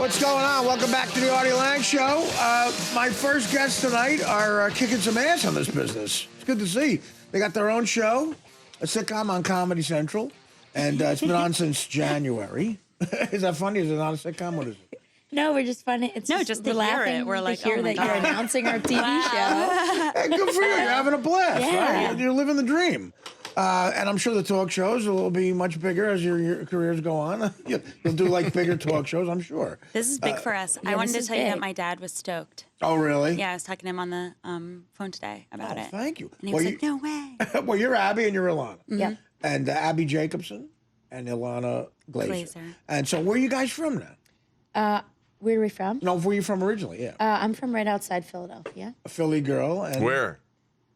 What's going on? Welcome back to the Artie Lange Show. My first guests tonight are kicking some ass on this business. It's good to see. They got their own show, a sitcom on Comedy Central, and it's been on since January. Is that funny? Is it not a sitcom? What is it? No, we're just funny. It's no, just to hear it. We're like, to hear that you're announcing our TV show. Hey, good for you. You're having a blast, Yeah. right? You're living the dream. And I'm sure the talk shows will be much bigger as your careers go on. You'll do like bigger talk shows, I'm sure. This is big for us. I wanted to tell you that my dad was stoked. Oh, really? Yeah, I was talking to him on the phone today about it. Thank you. And he was like, no way. Well, you're Abbi and you're Ilana. Yeah. And Abbi Jacobson and Ilana Glazer. And so where are you guys from now? Where are we from? No, where are you from originally? Yeah. I'm from right outside Philadelphia. A Philly girl. And Where?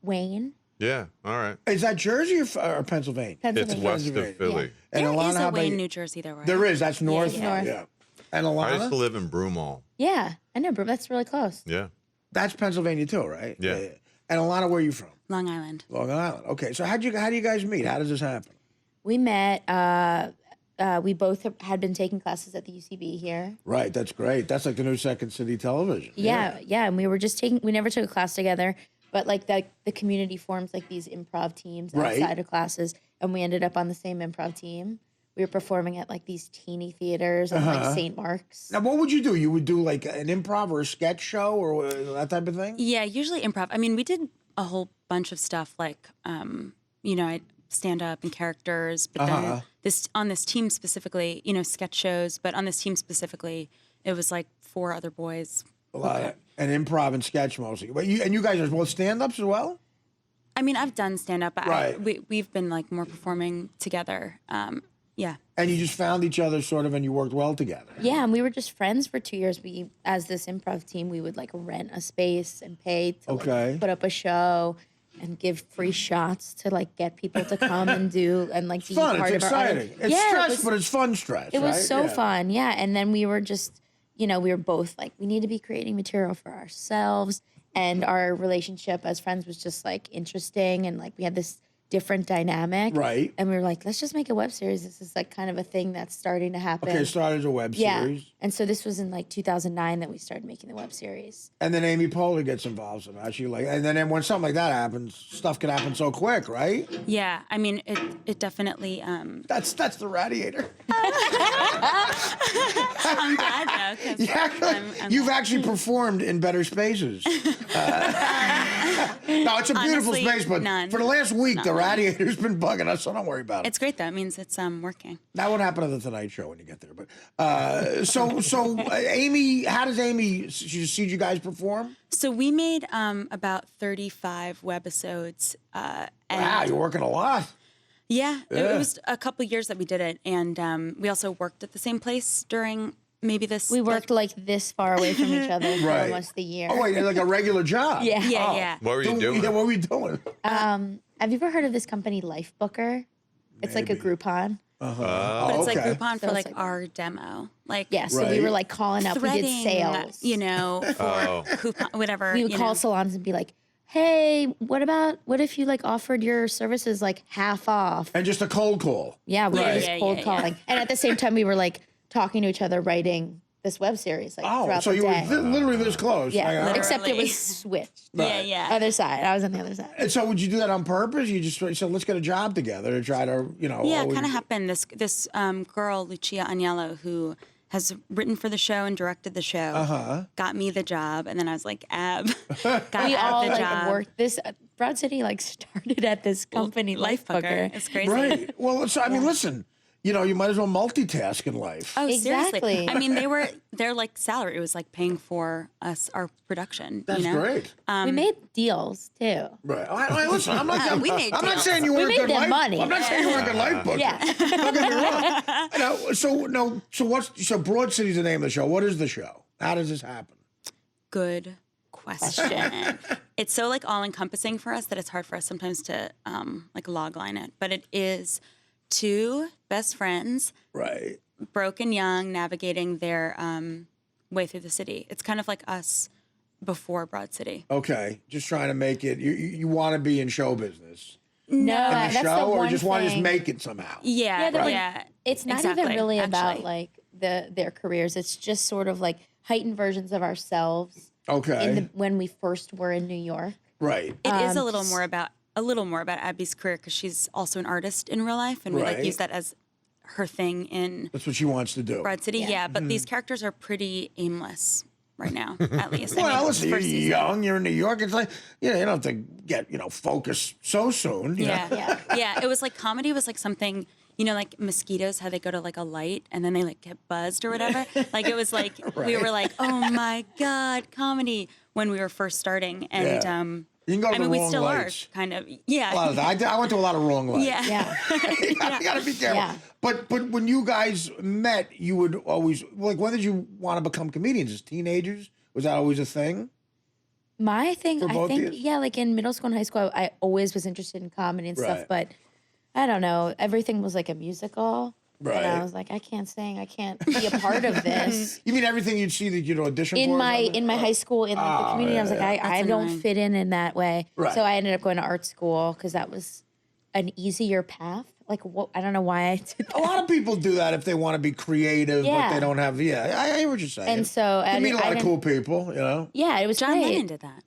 Wayne, Yeah, all right. Is that Jersey or Pennsylvania? It's west Pennsylvania. of Philly. And There Ilana, is how a about Wayne, you? New Jersey, though, right? There is. That's north. Yeah. Yeah. And I used to Ilana? live in Broomall. Yeah, I know, bro. That's really close. Yeah. That's Pennsylvania too, right? Yeah. And Ilana, where are you from? Long Island. Long Island. Okay. So how do you guys meet? How does this happen? We met. We both had been taking classes at the UCB here. Right. That's great. That's like the new Second City Television. Yeah. And we were just taking. We never took a class together, but like the community forms like these improv teams outside of classes, and we ended up on the same improv team. We were performing at like these teeny theaters on like St. Mark's. Now, what would you do? You would do like an improv or a sketch show or that type of thing? Yeah, usually improv. I mean, we did a whole bunch of stuff like, I stand up and characters, but then on this team specifically, sketch shows, but on this team specifically, it was like 4 other boys. A lot of, and improv and sketch mostly. But you guys are both stand-ups as well? I mean, I've done stand up, but Right. we've been like more performing together. Yeah. And you just found each other sort of and you worked well together. Yeah, and we were just friends for 2 years. We, as this improv team, we would like rent a space and pay to like, put up a show and give free shots to like get people to come and do and like be Fun. part It's of our exciting. It's stress, but it's fun stress. It was so fun, yeah. And then we were just, we were both like, we need to be creating material for ourselves, and our relationship as friends was just like interesting, and like we had this different dynamic. Right. And we were like, let's just make a web series. This is like kind of a thing that's starting to happen. Okay, it started as a web series. And so this was in like 2009 that we started making the web series. And then Amy Poehler gets involved somehow. And then when something like that happens, stuff can happen so quick, right? Yeah, I mean, it definitely. That's the radiator. I'm glad though. 'Cause You've actually performed in better spaces. No, it's a beautiful Honestly, space, but none. for the last week, the radiator's been bugging us, so don't worry about it. It's great though. It means it's working. That would happen on the Tonight Show when you get there. But so Amy, how does Amy? She see you guys perform? So we made about 35 webisodes. Wow, you're working a lot. Yeah, it was a couple years that we did it, and we also worked at the same place during maybe this. We worked like this far away from each other for almost a year. Oh wait, like a regular job? Yeah. Yeah. What were you doing? Yeah, what were you doing? Have you ever heard of this company, Life Booker? It's like a Groupon. But it's like okay. Groupon So for it's like like- our demo. Like Yeah, so we were like calling up. We did threading, sales. for coupon, whatever. We would call salons and be like, hey, what if you like offered your services like half off? And just a cold call. Yeah, we were Right. just cold calling. And at the same time, we were like talking to each other, writing this web series like throughout so the you day. were literally this close. Yeah, Like, except it Literally. was switched. Yeah. Other side. I was on the other side. And so would you do that on purpose? You just said, let's get a job together to try to, Yeah, it kind of happened. This girl, Lucia Agnello, who has written for the show and directed the show, got me the job, and then I was like, got We all the like job. worked this. Broad City like started at this company, Life Booker. It's crazy. Right. Well, so, I mean, listen, you might as well multitask in life. Oh, Exactly. seriously. I mean, their like salary. It was like paying for us our production. That's great. We made deals too. Right. Listen, I'm not, we made I'm not deals. saying you We weren't made good them life. money. I'm not saying you weren't good life book. Yeah. Don't get me wrong. So Broad City's the name of the show. What is the show? How does this happen? Good question. It's so like all encompassing for us that it's hard for us sometimes to like log line it. But it is 2 best friends, Right. broken young, navigating their way through the city. It's kind of like us before Broad City. Okay. Just trying to make it. You want to be in show business. No, In the that's show, the or one just want to just thing. make it somehow? Yeah, Yeah, yeah. It's not exactly, even really about actually. like their careers. It's just sort of like heightened versions of ourselves. Okay. When we first were in New York. Right. It is a little more about Abbi's career because she's also an artist in real life, and we like use that as her thing in. That's what she wants to do. Broad City, yeah. But these characters are pretty aimless right now, at least. Well, listen, you're first season. young, you're in New York. It's like, you don't have to get, focused so soon. You know? Yeah. It was like comedy was like something, like mosquitoes, how they go to like a light and then they like get buzzed or whatever. Like it was like, we were like, oh my God, comedy when we were first starting. And, you can go to the we wrong still lights. are kind of, yeah. A lot of that. I went to a lot of wrong lights. Yeah. You gotta be careful. Yeah. But when you guys met, you would always, like, when did you want to become comedians? As teenagers? Was that always a thing? My thing, I both think, of you? yeah, like in middle school and high school, I always was interested in comedy and stuff, Right. but I don't know. Everything was like a musical. Right. And I was like, I can't sing. I can't be a part of this. You mean everything you'd see that you'd audition for? in or my something? high school, in like, the community, I was like, I don't annoying. fit in that way. Right. So I ended up going to art school because that was an easier path. Like, I don't know why I did that. A lot of people do that if they want to be creative, but Yeah. they don't have. Yeah, I hear what you're saying. And so you meet a lot of didn't- cool people, Yeah, it was John great. Lennon did that.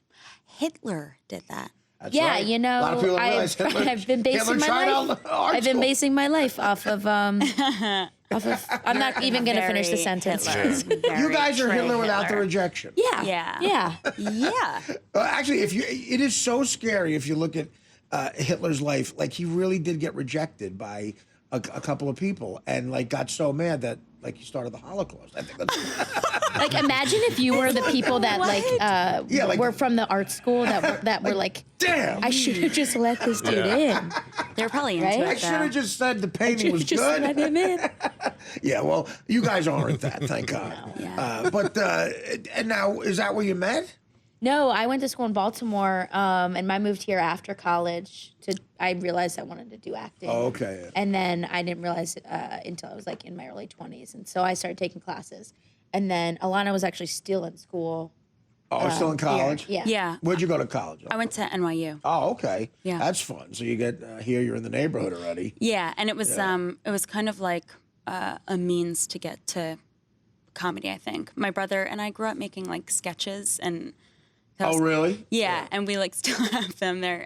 Hitler did that. That's Yeah, right. you a lot of people know, don't realize Hitler, I've been basing Hitler my tried life. out art I've been school. basing my life off of I'm not even going to finish the sentence. You guys are Hitler without the rejection. Yeah. Yeah. Yeah. Actually, it is so scary if you look at Hitler's life. Like, he really did get rejected by a couple of people, and like got so mad that like he started the Holocaust. I think that's Like, imagine if you were the people that like- were from the art school that were like, damn. I should have just let this dude in. They're probably into Right? I it, should have though. just said the painting was Just let good. him in. Yeah, well, you guys aren't that, thank God. Yeah. But and now, is that where you met? No, I went to school in Baltimore, and I moved here after college. I realized I wanted to do acting. Oh, okay. And then I didn't realize until I was like in my early 20s, and so I started taking classes. And then Ilana was actually still in school. Oh, still in college? Here. Yeah. Yeah. Where'd you go to college? I went to NYU. Oh, okay. Yeah. That's fun. So you get here, you're in the neighborhood already. Yeah, and it was kind of like a means to get to comedy, I think. My brother and I grew up making like sketches, and that was, Oh, really? yeah, and we like still have them. They're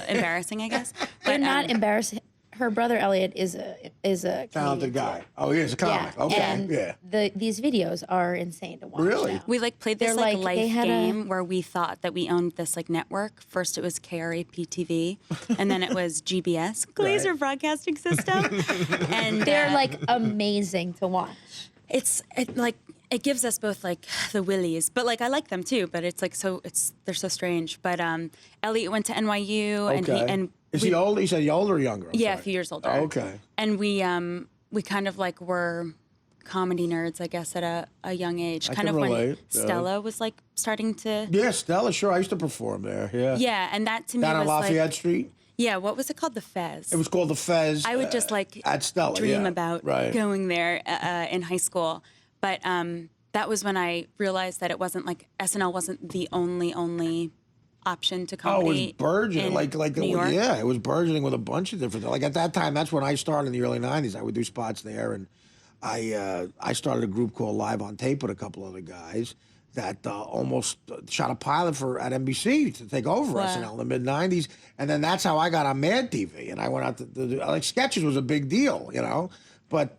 embarrassing, I guess. They're not embarrassing. Her brother Elliot is a Talented comedian, guy. Oh, he is a comic. Yeah. Okay. And yeah. these videos are insane to watch. Really? now. We like played this They're like like- they life had a- game where we thought that we owned this like network. First it was KRAP TV, and then it was GBS, Glazer Broadcasting System, and They're like amazing to watch. it gives us both like the willies, but like I like them too. But it's like they're so strange. But Elliot went to NYU, and Is he old? He said he older or younger? I'm yeah, a sorry. few years older. Oh, okay. And we kind of like were comedy nerds, I guess, at a young age. I Kind can of relate, when yeah. Stella was like starting to. Yeah, Stella, sure. I used to perform there. Yeah. Yeah, and that to me Down on was Lafayette like. Street. Yeah, what was it called? The Fez. It was called the Fez. I would just like at Stella. dream yeah. about right. going there in high school. But that was when I realized that it wasn't like SNL wasn't the only option to Oh, it was comedy. burgeoning. in Like New York. yeah, it was burgeoning with a bunch of different. Like at that time, that's when I started in the early '90s. I would do spots there, and I started a group called Live on Tape with a couple other guys that almost shot a pilot at NBC to take over Wow. SNL in the mid '90s, and then that's how I got on Mad TV, and I went out to like sketches was a big deal, But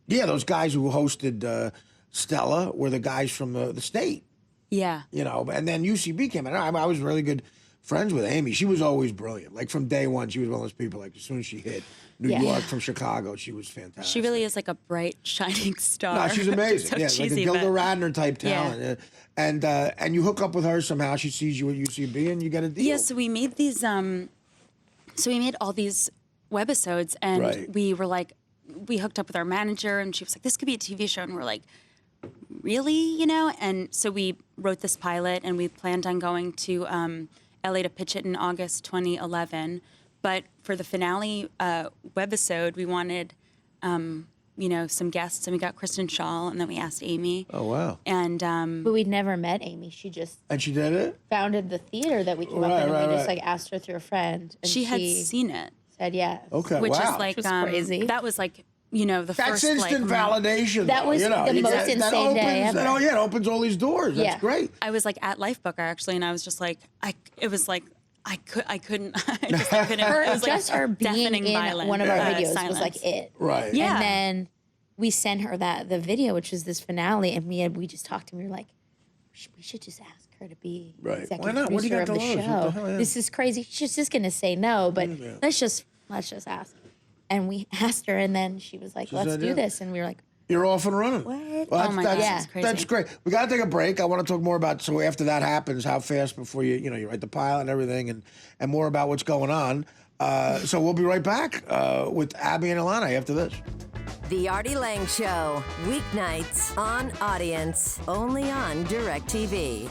yeah, those guys who hosted Stella were the guys from the state. Yeah. And then UCB came in. I was really good friends with Amy. She was always brilliant. Like from day one, she was one of those people, like as soon as she hit New Yeah. York from Chicago, she was fantastic. She really is like a bright, shining star. No, she's amazing. So yeah, cheesy, like a Gilda but- Radner type talent. Yeah. And you hook up with her somehow. She sees you at UCB and you get a deal. Yeah, so we made these. So we made all these webisodes, and Right. we were like, we hooked up with our manager, and she was like, "This could be a TV show," and we're like, "Really?" And so we wrote this pilot, and we planned on going to LA to pitch it in August 2011. But for the finale webisode, we wanted, some guests, and we got Kristen Schaal, and then we asked Amy. Oh, wow. And But we'd never met Amy. She just And she did it? founded the theater that we came up Right, in, and right, we just right. like asked her through a friend, and she had seen it. said yes. Okay, Which wow. is like Which was crazy. That was like the That's first instant validation. That though, was you know, the you most get- insane that day opens, ever. Oh yeah, it opens all these doors. That's Yeah. great. I was like at Lifebooker actually, and I was just like, I couldn't. I couldn't. I Her, it was like just her being deafening in violent, one of our videos silence. was like it. Right. Yeah. And then we sent her the video, which was this finale, and we just talked and we were like, we should just ask her to be Right. executive Why not? What do you producer got of to the lose? What show. the hell, yeah. This is crazy. She's just gonna say no, but let's just ask. And we asked her, and then she was like, let's said, do yeah. this. And we were like, You're off and running. What? Well, Oh my God, Yeah. that's crazy. That's great. We got to take a break. I want to talk more about, so after that happens, how fast before you write the pilot and everything, and more about what's going on. So we'll be right back with Abbi and Ilana after this. The Artie Lange Show, weeknights on Audience, only on DirecTV.